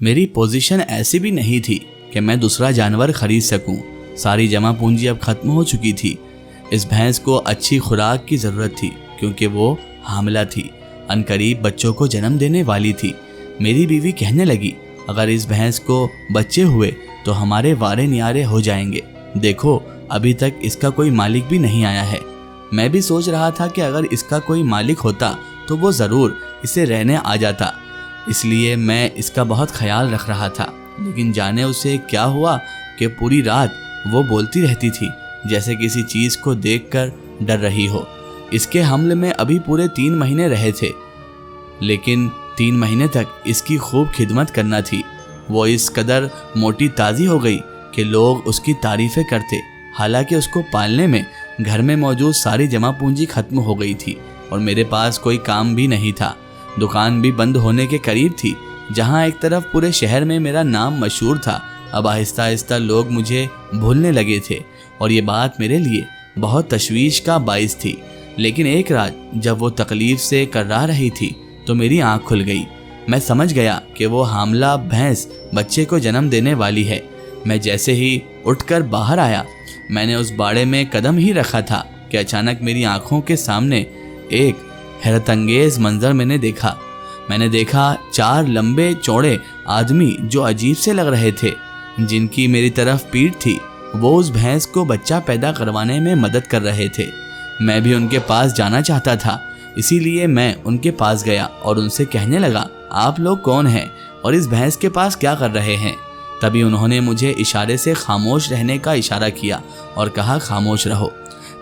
मेरी पोजीशन ऐसी भी नहीं थी कि मैं दूसरा जानवर खरीद सकूं। सारी जमा पूंजी अब खत्म हो चुकी थी। इस भैंस को अच्छी खुराक की ज़रूरत थी क्योंकि वो हामिला थी, अनकरीब बच्चों को जन्म देने वाली थी। मेरी बीवी कहने लगी, अगर इस भैंस को बच्चे हुए तो हमारे वारे न्यारे हो जाएंगे। देखो, अभी तक इसका कोई मालिक भी नहीं आया है। मैं भी सोच रहा था कि अगर इसका कोई मालिक होता तो वो ज़रूर इसे रहने आ जाता, इसलिए मैं इसका बहुत ख्याल रख रहा था। लेकिन जाने उसे क्या हुआ कि पूरी रात वो बोलती रहती थी जैसे किसी चीज़ को देखकर डर रही हो। इसके हमले में अभी पूरे 3 महीने रहे थे, लेकिन 3 महीने तक इसकी खूब खिदमत करना थी। वो इस कदर मोटी ताज़ी हो गई कि लोग उसकी तारीफ़ें करते। हालांकि उसको पालने में घर में मौजूद सारी जमा पूंजी खत्म हो गई थी और मेरे पास कोई काम भी नहीं था। दुकान भी बंद होने के करीब थी। जहाँ एक तरफ पूरे शहर में मेरा नाम मशहूर था, अब आहिस्ता आहिस्ता लोग मुझे भूलने लगे थे और ये बात मेरे लिए बहुत तशवीश का बाइस थी। लेकिन एक रात जब वो तकलीफ से कर्रा रही थी तो मेरी आँख खुल गई। मैं समझ गया कि वो हामला भैंस बच्चे को जन्म देने वाली है। मैं जैसे ही उठकर बाहर आया, मैंने उस बाड़े में कदम ही रखा था कि अचानक मेरी आंखों के सामने एक हैरतअंगेज मंजर मैंने देखा 4 लंबे चौड़े आदमी जो अजीब से लग रहे थे, जिनकी मेरी तरफ पीठ थी। वो उस भैंस को बच्चा पैदा करवाने में मदद कर रहे थे। मैं भी उनके पास जाना चाहता था, इसीलिए मैं उनके पास गया और उनसे कहने लगा, आप लोग कौन हैं और इस भैंस के पास क्या कर रहे हैं? तभी उन्होंने मुझे इशारे से खामोश रहने का इशारा किया और कहा, खामोश रहो।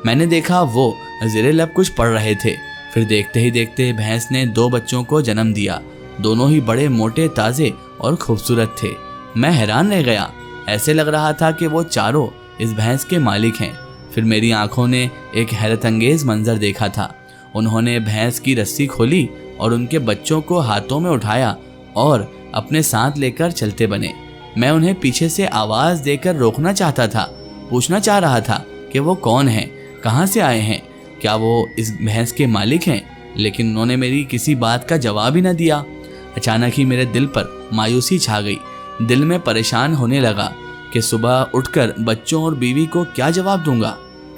मैंने देखा वो ज़ेरे लब कुछ पढ़ रहे थे। फिर देखते ही देखते भैंस ने 2 बच्चों को जन्म दिया। दोनों ही बड़े मोटे, ताज़े और खूबसूरत थे। मैं हैरान रह गया। ऐसे लग रहा था कि वो चारों इस भैंस के मालिक हैं। फिर मेरी आंखों ने एक हैरतअंगेज मंजर देखा था। उन्होंने भैंस की रस्सी खोली और उनके बच्चों को हाथों में उठाया और अपने साथ लेकर चलते बने। मैं उन्हें पीछे से आवाज़ देकर रोकना चाहता था, पूछना चाह रहा था कि वो कौन हैं, कहाँ से आए हैं, क्या वो इस भैंस के मालिक हैं, लेकिन उन्होंने मेरी किसी बात का जवाब ही न दिया। अचानक ही मेरे दिल पर मायूसी छा गई। दिल में परेशान होने लगा कि सुबह उठकर बच्चों और बीवी को क्या जवाब दूंगा।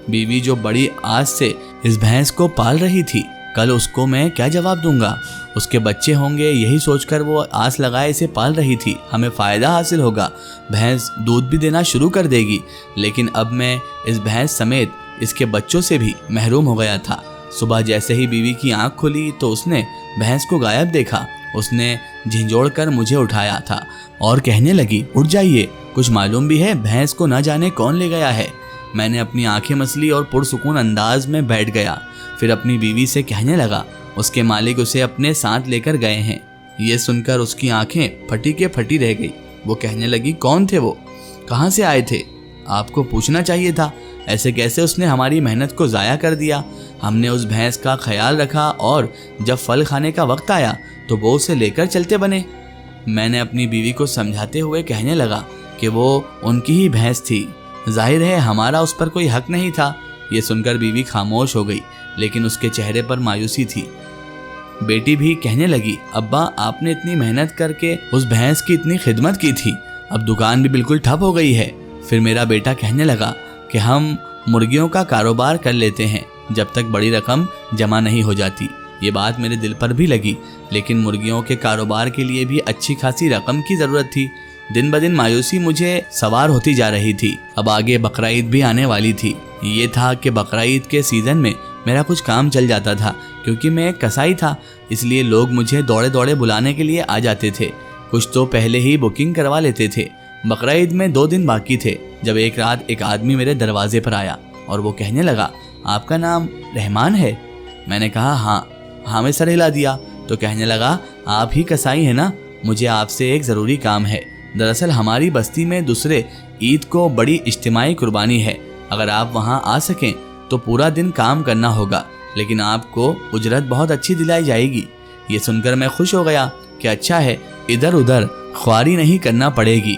बीवी जो बड़ी आस से इस भैंस को पाल रही थी, कल उसको मैं क्या जवाब दूंगा? उसके बच्चे होंगे, यही सोचकर वो आस लगाए इसे पाल रही थी। हमें फ़ायदा हासिल होगा, भैंस दूध भी देना शुरू कर देगी। लेकिन अब मैं इस भैंस समेत इसके बच्चों से भी महरूम हो गया था। सुबह जैसे ही बीवी की आंख खुली तो उसने भैंस को गायब देखा। उसने झिंझोड़ कर मुझे उठाया था और कहने लगी, उठ जाइए, कुछ मालूम भी है, भैंस को न जाने कौन ले गया है। मैंने अपनी आंखें मसली और पुरसुकून अंदाज में बैठ गया। फिर अपनी बीवी से कहने लगा, उसके मालिक उसे अपने साथ लेकर गए हैं। ये सुनकर उसकी आंखें फटी के फटी रह गई। वो कहने लगी, कौन थे वो, कहाँ से आए थे? आपको पूछना चाहिए था, ऐसे कैसे उसने हमारी मेहनत को ज़ाया कर दिया। हमने उस भैंस का ख्याल रखा और जब फल खाने का वक्त आया तो वो उसे लेकर चलते बने। मैंने अपनी बीवी को समझाते हुए कहने लगा कि वो उनकी ही भैंस थी, जाहिर है हमारा उस पर कोई हक नहीं था। ये सुनकर बीवी खामोश हो गई, लेकिन उसके चेहरे पर मायूसी थी। बेटी भी कहने लगी, अब्बा आपने इतनी मेहनत करके उस भैंस की इतनी खिदमत की थी, अब दुकान भी बिल्कुल ठप हो गई है। फिर मेरा बेटा कहने लगा कि हम मुर्गियों का कारोबार कर लेते हैं जब तक बड़ी रकम जमा नहीं हो जाती। ये बात मेरे दिल पर भी लगी, लेकिन मुर्गियों के कारोबार के लिए भी अच्छी खासी रकम की ज़रूरत थी। दिन ब दिन मायूसी मुझे सवार होती जा रही थी। अब आगे बकरा ईद भी आने वाली थी। ये था कि बकरा ईद के सीज़न में मेरा कुछ काम चल जाता था, क्योंकि मैं एक कसाई था, इसलिए लोग मुझे दौड़े दौड़े बुलाने के लिए आ जाते थे। कुछ तो पहले ही बुकिंग करवा लेते थे। बकरा ईद में 2 दिन बाकी थे जब एक रात एक आदमी मेरे दरवाजे पर आया और वो कहने लगा, आपका नाम रहमान है? मैंने कहा हाँ में सर हिला दिया। तो कहने लगा, आप ही कसाई हैं ना, मुझे आपसे एक ज़रूरी काम है। दरअसल हमारी बस्ती में दूसरे ईद को बड़ी इज्तिमाई कुर्बानी है। अगर आप वहाँ आ सकें तो पूरा दिन काम करना होगा, लेकिन आपको उजरत बहुत अच्छी दिलाई जाएगी। ये सुनकर मैं खुश हो गया कि अच्छा है, इधर उधर ख्वारी नहीं करना पड़ेगी,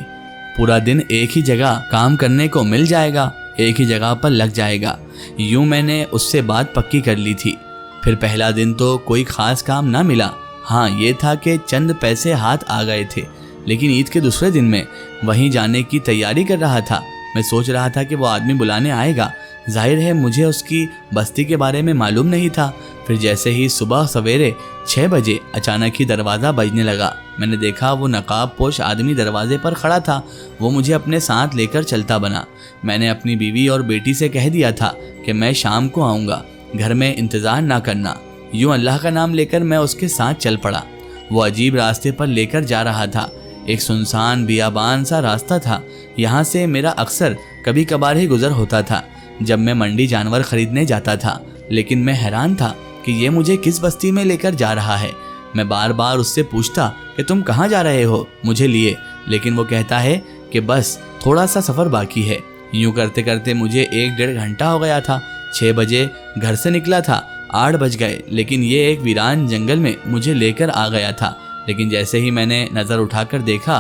पूरा दिन एक ही जगह काम करने को मिल जाएगा, एक ही जगह पर लग जाएगा। यूं मैंने उससे बात पक्की कर ली थी। फिर पहला दिन तो कोई ख़ास काम ना मिला। हाँ, ये था कि चंद पैसे हाथ आ गए थे, लेकिन ईद के दूसरे दिन में वहीं जाने की तैयारी कर रहा था। मैं सोच रहा था कि वो आदमी बुलाने आएगा। जाहिर है मुझे उसकी बस्ती के बारे में मालूम नहीं था। फिर जैसे ही सुबह सवेरे 6 बजे अचानक ही दरवाज़ा बजने लगा। मैंने देखा वो नकाब पोश आदमी दरवाजे पर खड़ा था। वो मुझे अपने साथ लेकर चलता बना। मैंने अपनी बीवी और बेटी से कह दिया था कि मैं शाम को आऊँगा, घर में इंतज़ार ना करना। यूँ अल्लाह का नाम लेकर मैं उसके साथ चल पड़ा। वो अजीब रास्ते पर लेकर जा रहा था। एक सुनसान बियाबान सा रास्ता था। यहाँ से मेरा अक्सर कभी कभार ही गुजर होता था जब मैं मंडी जानवर खरीदने जाता था। लेकिन मैं हैरान था कि ये मुझे किस बस्ती में लेकर जा रहा है। मैं बार बार उससे पूछता कि तुम कहाँ जा रहे हो मुझे लिए, लेकिन वो कहता है कि बस थोड़ा सा सफ़र बाकी है। यूँ करते करते मुझे 1-1.5 घंटा हो गया था। 6 बजे घर से निकला था, 8 बज गए, लेकिन ये एक वीरान जंगल में मुझे लेकर आ गया था। लेकिन जैसे ही मैंने नज़र उठाकर देखा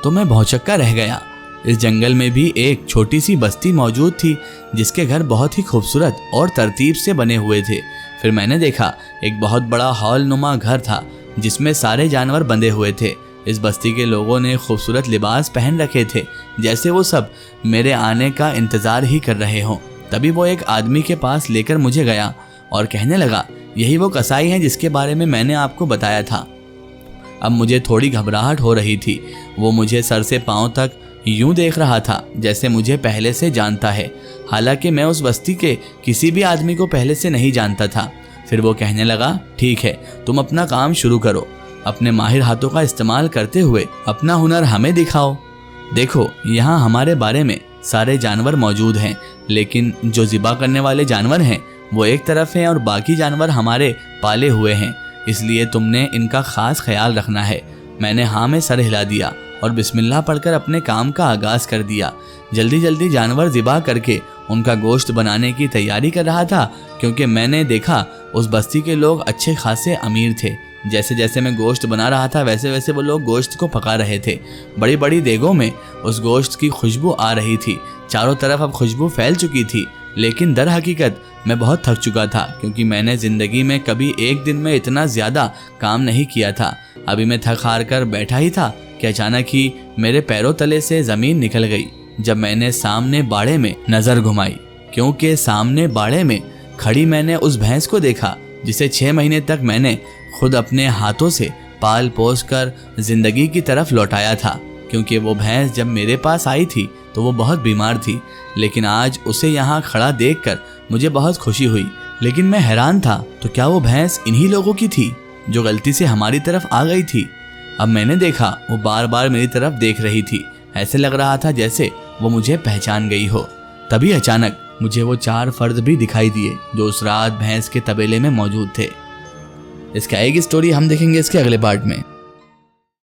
तो मैं भौचक्का रह गया। इस जंगल में भी एक छोटी सी बस्ती मौजूद थी जिसके घर बहुत ही खूबसूरत और तरतीब से बने हुए थे। फिर मैंने देखा एक बहुत बड़ा हॉल नुमा घर था जिसमें सारे जानवर बंधे हुए थे। इस बस्ती के लोगों ने खूबसूरत लिबास पहन रखे थे, जैसे वो सब मेरे आने का इंतज़ार ही कर रहे हों। तभी वो एक आदमी के पास लेकर मुझे गया और कहने लगा, यही वो कसाई हैं जिसके बारे में मैंने आपको बताया था। अब मुझे थोड़ी घबराहट हो रही थी। वो मुझे सर से पांव तक यूं देख रहा था जैसे मुझे पहले से जानता है, हालांकि मैं उस बस्ती के किसी भी आदमी को पहले से नहीं जानता था। फिर वो कहने लगा, ठीक है, तुम अपना काम शुरू करो। अपने माहिर हाथों का इस्तेमाल करते हुए अपना हुनर हमें दिखाओ। देखो, यहाँ हमारे बारे में सारे जानवर मौजूद हैं, लेकिन जो ज़िबा करने वाले जानवर हैं वो एक तरफ हैं और बाकी जानवर हमारे पाले हुए हैं, इसलिए तुमने इनका ख़ास ख्याल रखना है। मैंने हाँ में सर हिला दिया और बिस्मिल्लाह पढ़कर अपने काम का आगाज़ कर दिया। जल्दी जल्दी जानवर ज़िबा करके उनका गोश्त बनाने की तैयारी कर रहा था, क्योंकि मैंने देखा उस बस्ती के लोग अच्छे खासे अमीर थे। जैसे जैसे मैं गोश्त बना रहा था वैसे वैसे वो लोग गोश्त को पका रहे थे। बड़ी बड़ी देगों में उस गोश्त की खुशबू आ रही थी। चारों तरफ अब खुशबू फैल चुकी थी, लेकिन दर हकीकत मैं बहुत थक चुका था, क्योंकि मैंने ज़िंदगी में कभी एक दिन में इतना ज़्यादा काम नहीं किया था। अभी मैं थक हार कर बैठा ही था कि अचानक ही मेरे पैरों तले से ज़मीन निकल गई जब मैंने सामने बाड़े में नज़र घुमाई, क्योंकि सामने बाड़े में खड़ी मैंने उस भैंस को देखा जिसे 6 महीने तक मैंने खुद अपने हाथों से पाल पोस कर ज़िंदगी की तरफ लौटाया था। क्योंकि वो भैंस जब मेरे पास आई थी तो वो बहुत बीमार थी, लेकिन आज उसे यहाँ खड़ा देखकर मुझे बहुत खुशी हुई। लेकिन मैं हैरान था, तो क्या वो भैंस इन्हीं लोगों की थी जो गलती से हमारी तरफ आ गई थी? अब मैंने देखा वो बार बार मेरी तरफ देख रही थी। ऐसे लग रहा था जैसे वो मुझे पहचान गई हो। तभी अचानक मुझे वो 4 फर्द भी दिखाई दिए जो उस रात भैंस के तबेले में मौजूद थे। इसकी आएगी स्टोरी हम देखेंगे इसके अगले पार्ट में।